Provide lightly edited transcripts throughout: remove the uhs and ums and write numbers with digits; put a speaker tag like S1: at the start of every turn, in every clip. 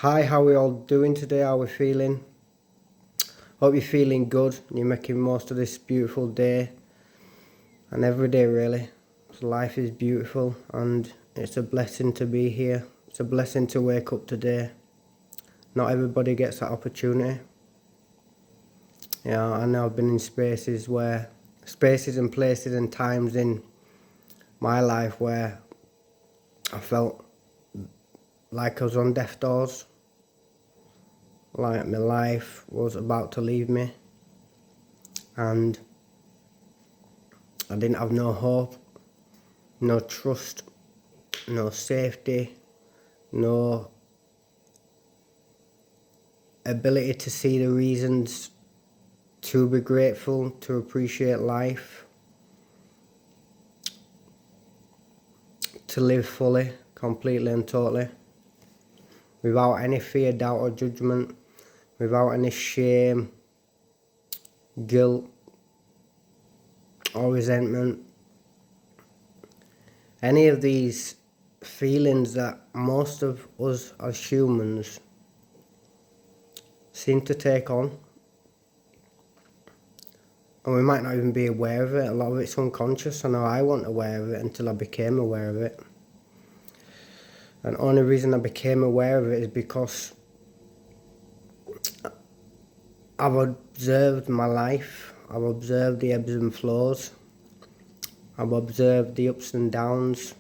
S1: Hi, how are we all doing today? How are we feeling? Hope you're feeling good and you're making most of this beautiful day and every day really. So life is beautiful and it's a blessing to be here. It's a blessing to wake up today. Not everybody gets that opportunity. Yeah, I know I've been in spaces and places and times in my life where I felt like I was on death's doors. Like my life was about to leave me and I didn't have no hope, no trust, no safety, no ability to see the reasons to be grateful, to appreciate life, to live fully, completely and totally, without any fear, doubt or judgment, without any shame, guilt or resentment. Any of these feelings that most of us as humans seem to take on, and we might not even be aware of it. A lot of it's unconscious. I know I wasn't aware of it until I became aware of it. And the only reason I became aware of it is because I've observed my life. I've observed the ebbs and flows. I've observed the ups and downs.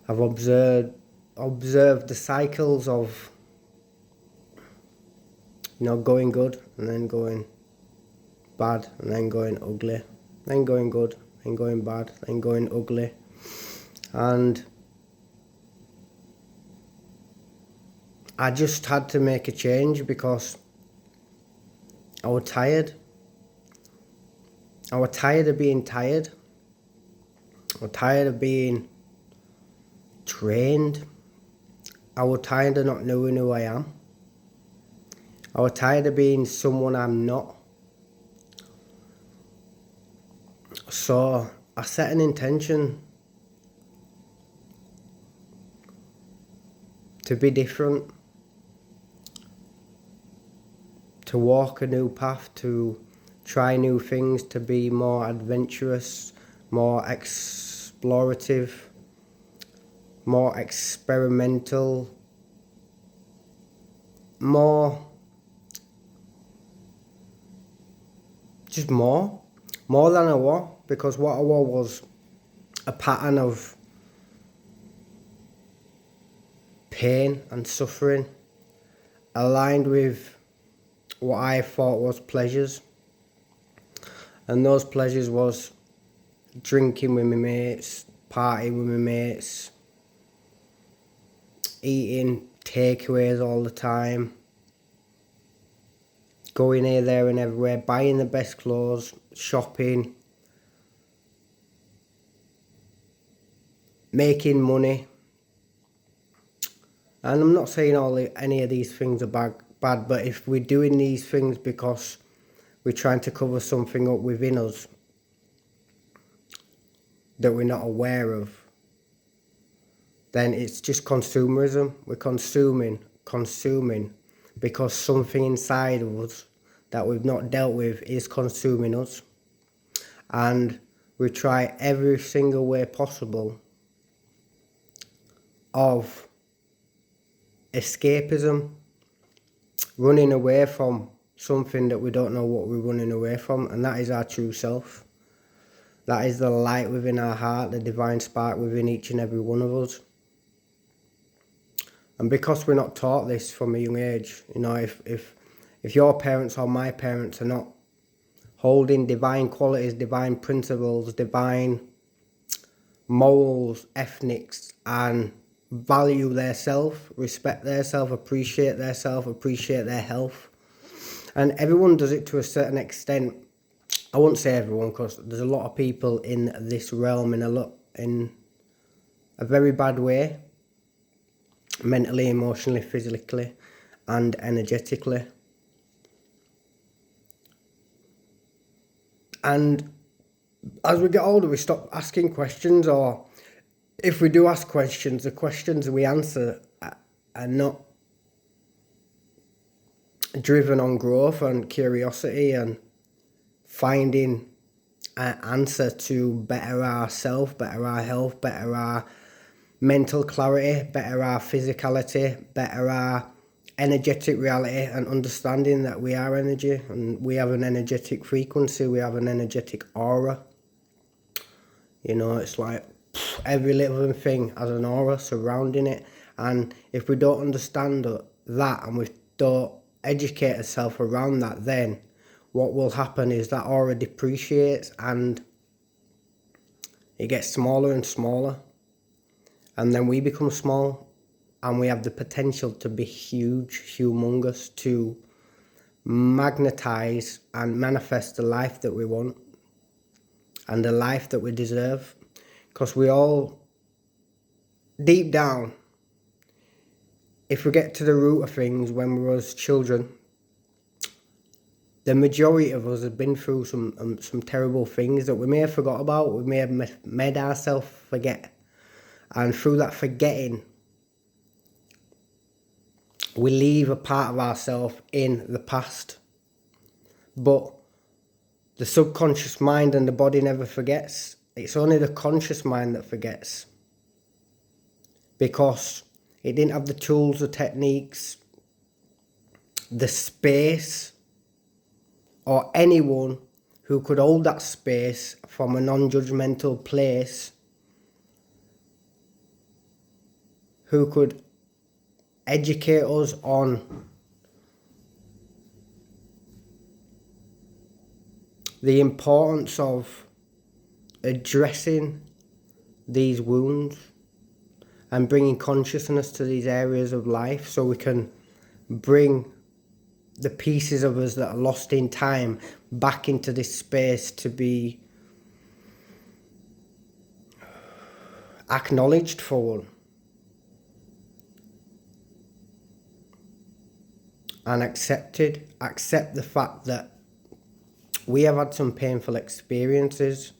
S1: I've observed the cycles of, going good and then going bad and then going ugly, then going good, then going bad, then going ugly. And I just had to make a change because I was tired. I was tired of being tired. I was tired of being trained. I was tired of not knowing who I am. I was tired of being someone I'm not. So I set an intention to be different, to walk a new path, to try new things, to be more adventurous, more explorative, more experimental, more than I was, because what I was a pattern of pain and suffering aligned with what I thought was pleasures. And those pleasures was drinking with my mates, partying with my mates, eating takeaways all the time, going here, there and everywhere, buying the best clothes, shopping, making money. And I'm not saying any of these things are bad, but if we're doing these things because we're trying to cover something up within us that we're not aware of, then it's just consumerism. We're consuming because something inside of us that we've not dealt with is consuming us. And we try every single way possible of escapism, running away from something that we don't know what we're running away from, and that is our true self. That is the light within our heart, the divine spark within each and every one of us. And because we're not taught this from a young age, if your parents or my parents are not holding divine qualities, divine principles, divine morals, ethics, and value their self, respect their self, appreciate their health. And everyone does it to a certain extent. I won't say everyone, because there's a lot of people in this realm in a very bad way, mentally, emotionally, physically, and energetically. And as we get older, we stop asking questions, or if we do ask questions, the questions we answer and not driven on growth and curiosity and finding an answer to better ourselves, better our health, better our mental clarity, better our physicality, better our energetic reality, and understanding that we are energy and we have an energetic frequency, we have an energetic aura. You know, it's like every living thing has an aura surrounding it, and if we don't understand that and we don't educate ourselves around that, then what will happen is that aura depreciates and it gets smaller and smaller, and then we become small, and we have the potential to be huge, humongous, to magnetize and manifest the life that we want and the life that we deserve. Because we all, deep down, if we get to the root of things, when we were children, the majority of us have been through some terrible things that we may have forgot about, we may have made ourselves forget. And through that forgetting, we leave a part of ourselves in the past. But the subconscious mind and the body never forgets. It's only the conscious mind that forgets. Because it didn't have the tools, the techniques, the space, or anyone who could hold that space from a non-judgmental place, who could educate us on the importance of addressing these wounds and bringing consciousness to these areas of life, so we can bring the pieces of us that are lost in time back into this space to be acknowledged for one. And accept the fact that we have had some painful experiences,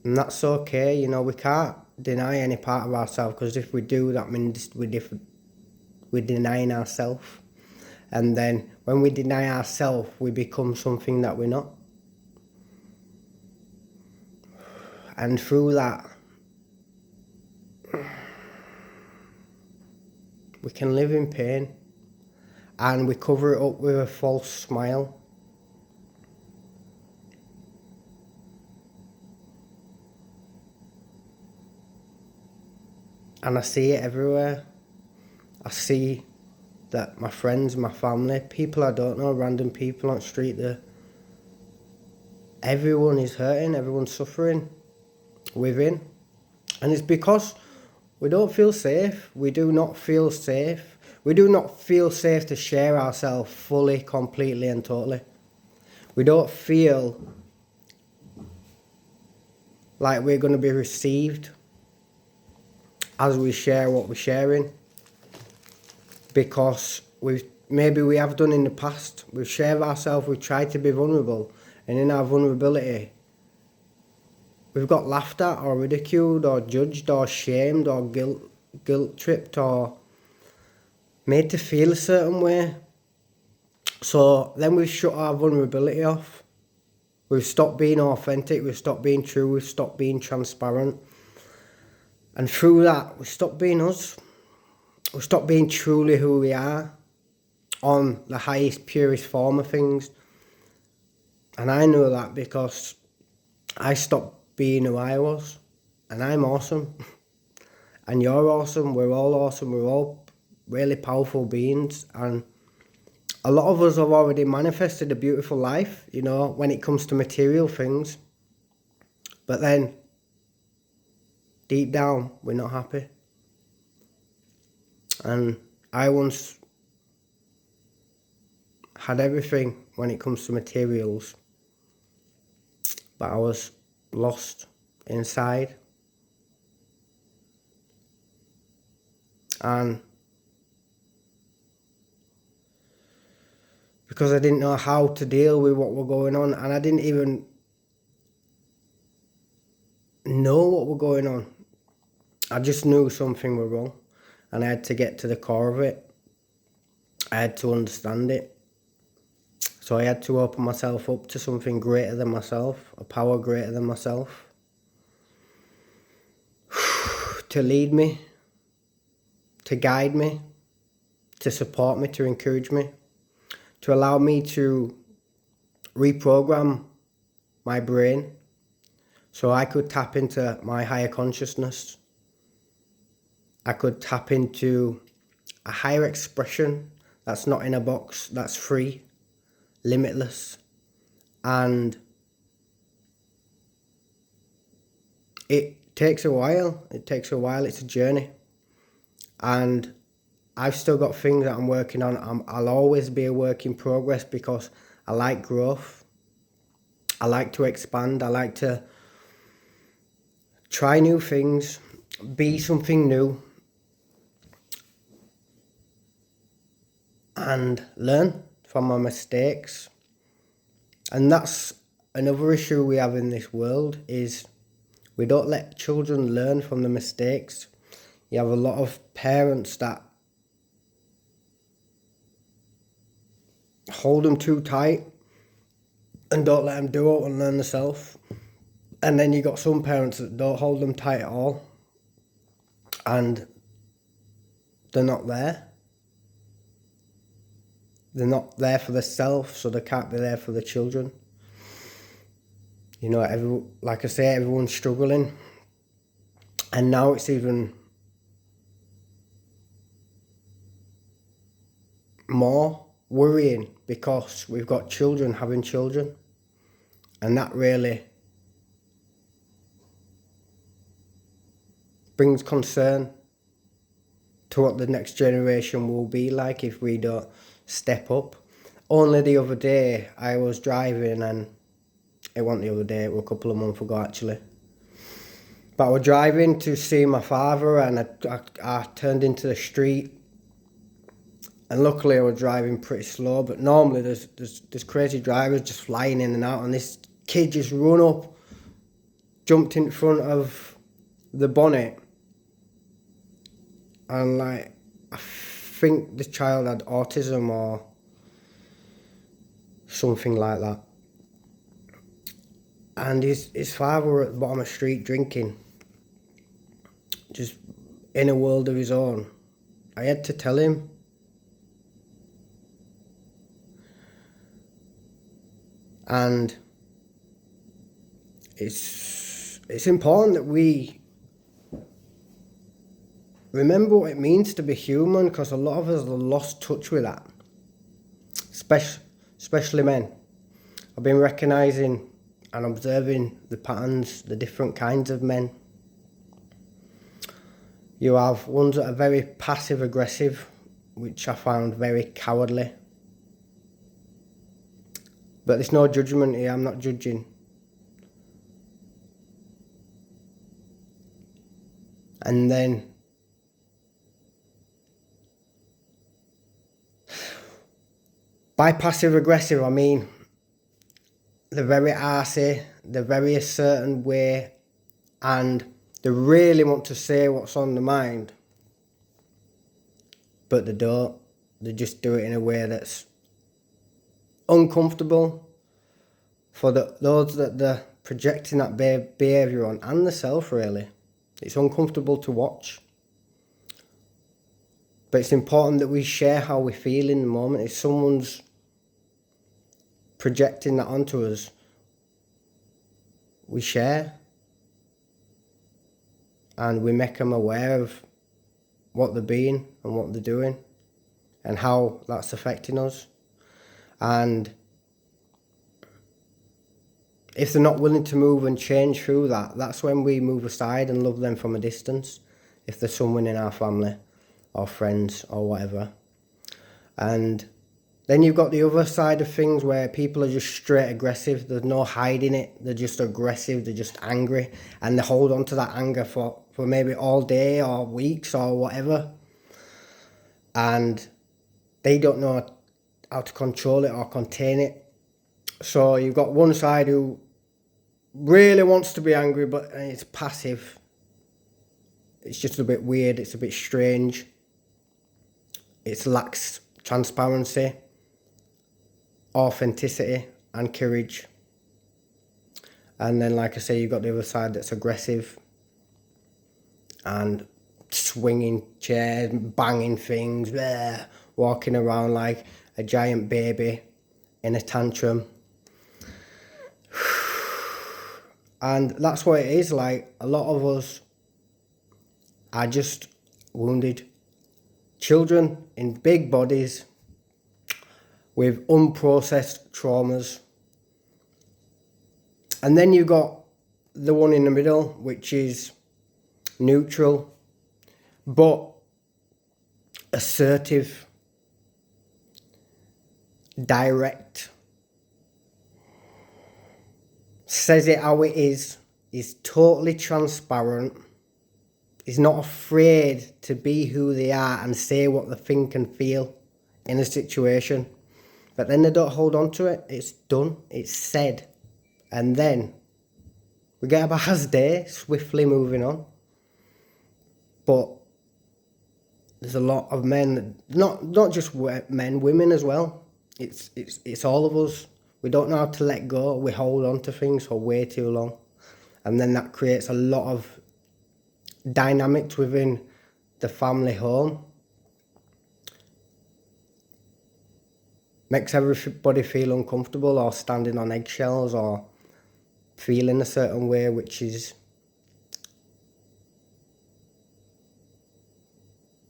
S1: and that's okay. You know, we can't deny any part of ourselves, because if we do, that means we're denying ourselves. And then when we deny ourselves, we become something that we're not. And through that, we can live in pain, and we cover it up with a false smile. And I see it everywhere. I see that my friends, my family, people I don't know, random people on the street, everyone is hurting, everyone's suffering within. And it's because we don't feel safe. We do not feel safe. We do not feel safe to share ourselves fully, completely and totally. We don't feel like we're going to be received as we share what we're sharing, because maybe we have done in the past. We've shared ourselves, we've tried to be vulnerable, and in our vulnerability we've got laughed at or ridiculed or judged or shamed or guilt tripped or made to feel a certain way. So then we've shut our vulnerability off. We've stopped being authentic, we've stopped being true, we've stopped being transparent. And through that, we stopped being us. We stopped being truly who we are on the highest, purest form of things. And I know that because I stopped being who I was. And I'm awesome. And you're awesome. We're all awesome. We're all really powerful beings. And a lot of us have already manifested a beautiful life, you know, when it comes to material things. But then, deep down, we're not happy. And I once had everything when it comes to materials, but I was lost inside. And because I didn't know how to deal with what was going on, and I didn't even know what was going on. I just knew something was wrong. and I had to get to the core of it. I had to understand it. So I had to open myself up to something greater than myself, a power greater than myself, to lead me, to guide me, to support me, to encourage me, to allow me to reprogram my brain so I could tap into my higher consciousness. I could tap into a higher expression that's not in a box, that's free, limitless, and it takes a while. It's a journey, and I've still got things that I'm working on. I'll always be a work in progress because I like growth. I like to expand. I like to try new things, be something new, and learn from my mistakes. And that's another issue we have in this world, is we don't let children learn from the mistakes. You have a lot of parents that hold them too tight and don't let them do it and learn themselves. And then you got some parents that don't hold them tight at all, and they're not there. They're not there for themselves, so they can't be there for the children. You know, like I say, everyone's struggling. And now it's even more worrying because we've got children having children. And that really brings concern to what the next generation will be like if we don't step up. Only the other day I was driving, and it wasn't the other day, it was a couple of months ago actually. But I was driving to see my father, and I turned into the street, and luckily I was driving pretty slow, but normally there's crazy drivers just flying in and out, and this kid just run up, jumped in front of the bonnet, and I think the child had autism or something like that. And his father were at the bottom of the street drinking, just in a world of his own. I had to tell him. And it's important that we remember what it means to be human, because a lot of us have lost touch with that, especially men. I've been recognising and observing the patterns, the different kinds of men. You have ones that are very passive-aggressive, which I found very cowardly. But there's no judgment here, I'm not judging. And then by passive-aggressive, I mean they're very arsey, they're very a certain way, and they really want to say what's on their mind, but they don't. They just do it in a way that's uncomfortable for those that they're projecting that behaviour on, and the self really. It's uncomfortable to watch. But it's important that we share how we feel in the moment. If someone's projecting that onto us, we share. And we make them aware of what they're being and what they're doing and how that's affecting us. And if they're not willing to move and change through that, that's when we move aside and love them from a distance, if there's someone in our family or friends or whatever. And then you've got the other side of things where people are just straight aggressive. There's no hiding it. They're just aggressive. They're just angry. And they hold on to that anger for maybe all day or weeks or whatever. And they don't know how to control it or contain it. So you've got one side who really wants to be angry, but it's passive. It's just a bit weird. It's a bit strange. it lacks transparency, authenticity and courage. And then, like I say, you've got the other side that's aggressive and swinging chairs, banging things, walking around like a giant baby in a tantrum. And that's what it is. Like, a lot of us are just wounded children in big bodies with unprocessed traumas. And then you've got the one in the middle, which is neutral, but assertive, direct, says it how it is totally transparent, is not afraid to be who they are and say what they think and feel in a situation. But then they don't hold on to it. It's done. It's said. And then we get a bad day, swiftly moving on. But there's a lot of men, not just men, women as well. It's all of us. We don't know how to let go. We hold on to things for way too long. And then that creates a lot of dynamics within the family home. Makes everybody feel uncomfortable or standing on eggshells or feeling a certain way, which is...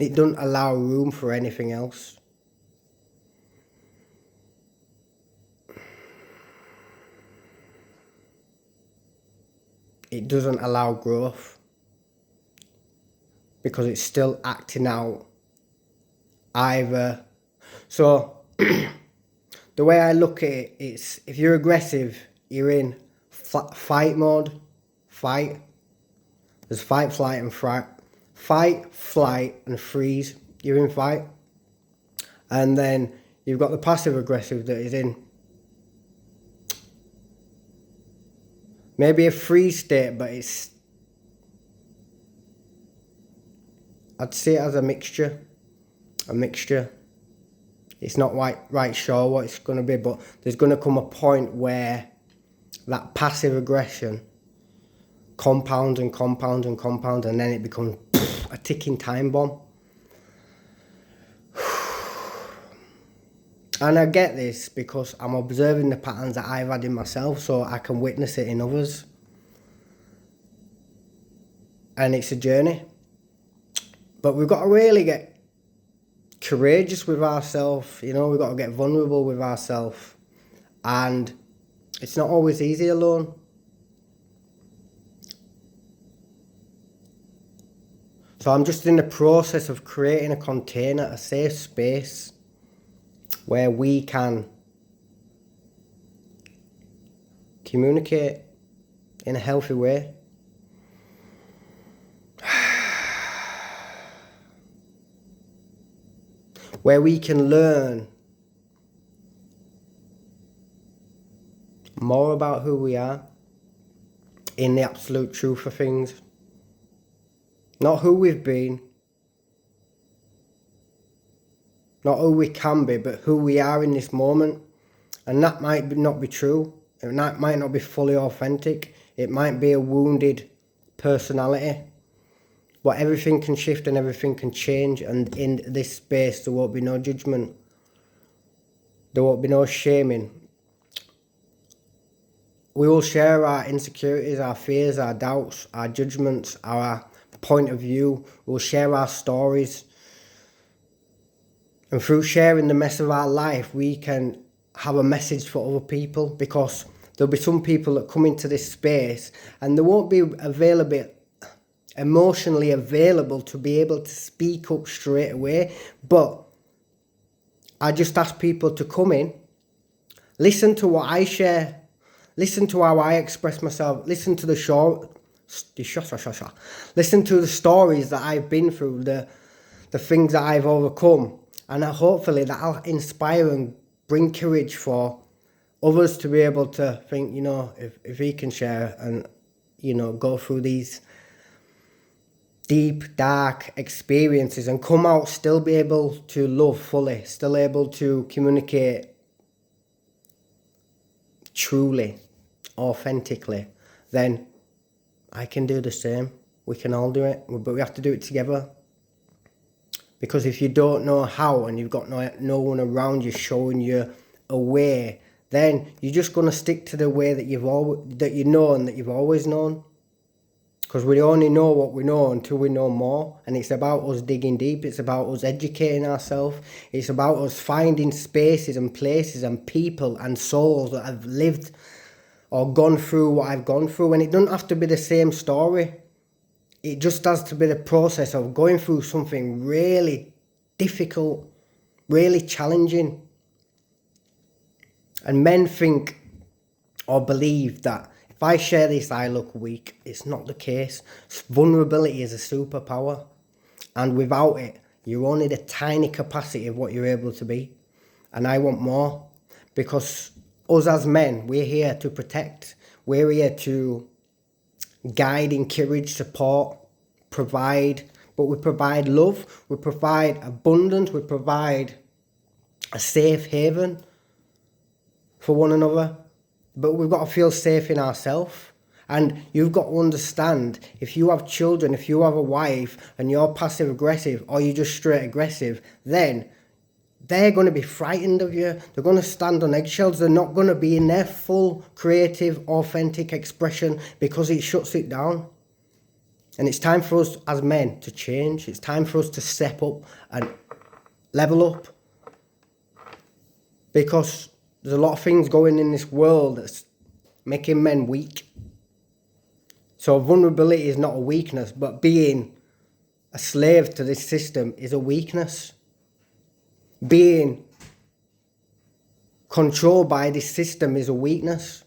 S1: it doesn't allow room for anything else. It doesn't allow growth because it's still acting out either. So the way I look at it, it's if you're aggressive, you're in fight mode. Fight. There's fight, flight and fright. Fight, flight and freeze. You're in fight. And then you've got the passive aggressive that is in maybe a freeze state, but it's... I'd see it as a mixture. A mixture. It's not right sure what it's going to be, but there's going to come a point where that passive aggression compounds and compounds and compounds, and then it becomes a ticking time bomb. And I get this because I'm observing the patterns that I've had in myself, so I can witness it in others. And it's a journey. But we've got to really get courageous with ourselves, you know, we've got to get vulnerable with ourselves. And it's not always easy alone. So I'm just in the process of creating a container, a safe space where we can communicate in a healthy way. Where we can learn more about who we are in the absolute truth of things. Not who we've been, not who we can be, but who we are in this moment. And that might not be true. It might not be fully authentic. It might be a wounded personality. But everything can shift and everything can change. And in this space, there won't be no judgment. There won't be no shaming. We will share our insecurities, our fears, our doubts, our judgments, our point of view. We'll share our stories. And through sharing the mess of our life, we can have a message for other people, because there'll be some people that come into this space and they won't be emotionally available to be able to speak up straight away. But I just ask people to come in, listen to what I share, listen to how I express myself, listen to listen to the stories that I've been through, the things that I've overcome, and hopefully that'll inspire and bring courage for others to be able to think, you know, if he can share and, you know, go through these deep, dark experiences and come out still be able to love fully, still able to communicate truly, authentically, then I can do the same. We can all do it, but we have to do it together. Because if you don't know how and you've got no one around you showing you a way, then you're just going to stick to the way that you know and that you've always known. Because we only know what we know until we know more. And it's about us digging deep. It's about us educating ourselves. It's about us finding spaces and places and people and souls that have lived or gone through what I've gone through. And it doesn't have to be the same story. It just has to be the process of going through something really difficult, really challenging. And men think or believe that if I share this, I look weak. It's not the case. Vulnerability is a superpower. And without it, you're only the tiny capacity of what you're able to be. And I want more. Because us as men, we're here to protect. We're here to guide, encourage, support, provide. But we provide love. We provide abundance. We provide a safe haven for one another. But we've got to feel safe in ourselves. And you've got to understand, if you have children, if you have a wife, and you're passive aggressive, or you're just straight aggressive, then they're going to be frightened of you. They're going to stand on eggshells. They're not going to be in their full, creative, authentic expression because it shuts it down. And it's time for us as men to change. It's time for us to step up and level up. Because there's a lot of things going in this world that's making men weak. So vulnerability is not a weakness, but being a slave to this system is a weakness. Being controlled by this system is a weakness.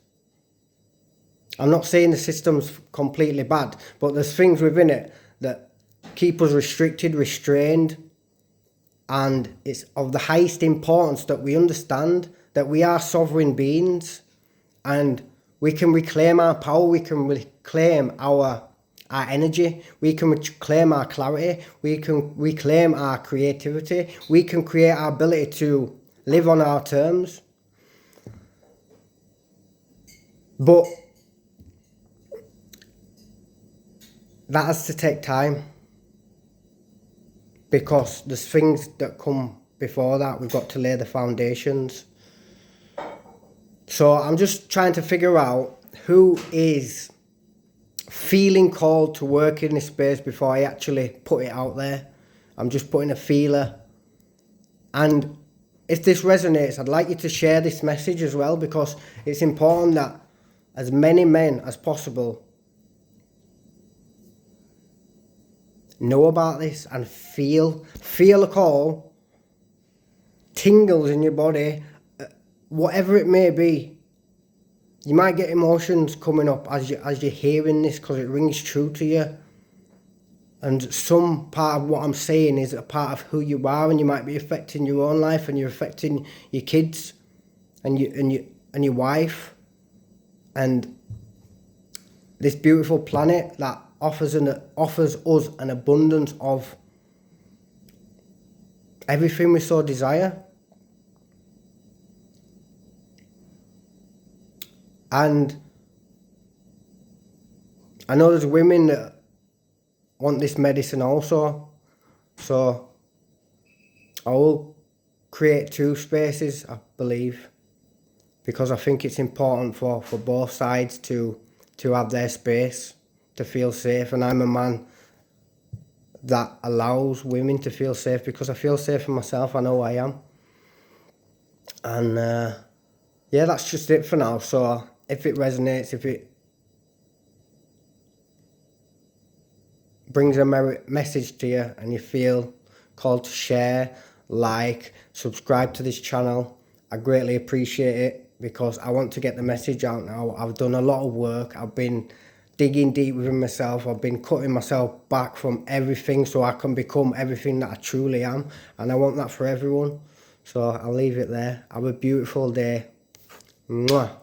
S1: I'm not saying the system's completely bad, but there's things within it that keep us restricted, restrained, and it's of the highest importance that we understand that we are sovereign beings and we can reclaim our power, we can reclaim our energy, we can reclaim our clarity, we can reclaim our creativity, we can create our ability to live on our terms. But that has to take time because there's things that come before that. We've got to lay the foundations. So I'm just trying to figure out who is feeling called to work in this space before I actually put it out there. I'm just putting a feeler. And if this resonates, I'd like you to share this message as well, because it's important that as many men as possible know about this and feel a call, tingles in your body, whatever it may be. You might get emotions coming up as you're hearing this because it rings true to you. And some part of what I'm saying is a part of who you are, and you might be affecting your own life, and you're affecting your kids and your wife and this beautiful planet that offers us an abundance of everything we so desire. And I know there's women that want this medicine also. So I will create 2 spaces, I believe, because I think it's important for both sides to have their space, to feel safe. And I'm a man that allows women to feel safe because I feel safe for myself. I know I am. And yeah, that's just it for now. So if it resonates, if it brings a message to you and you feel called to share, like, subscribe to this channel, I greatly appreciate it because I want to get the message out now. I've done a lot of work. I've been digging deep within myself. I've been cutting myself back from everything so I can become everything that I truly am. And I want that for everyone. So I'll leave it there. Have a beautiful day. Mwah.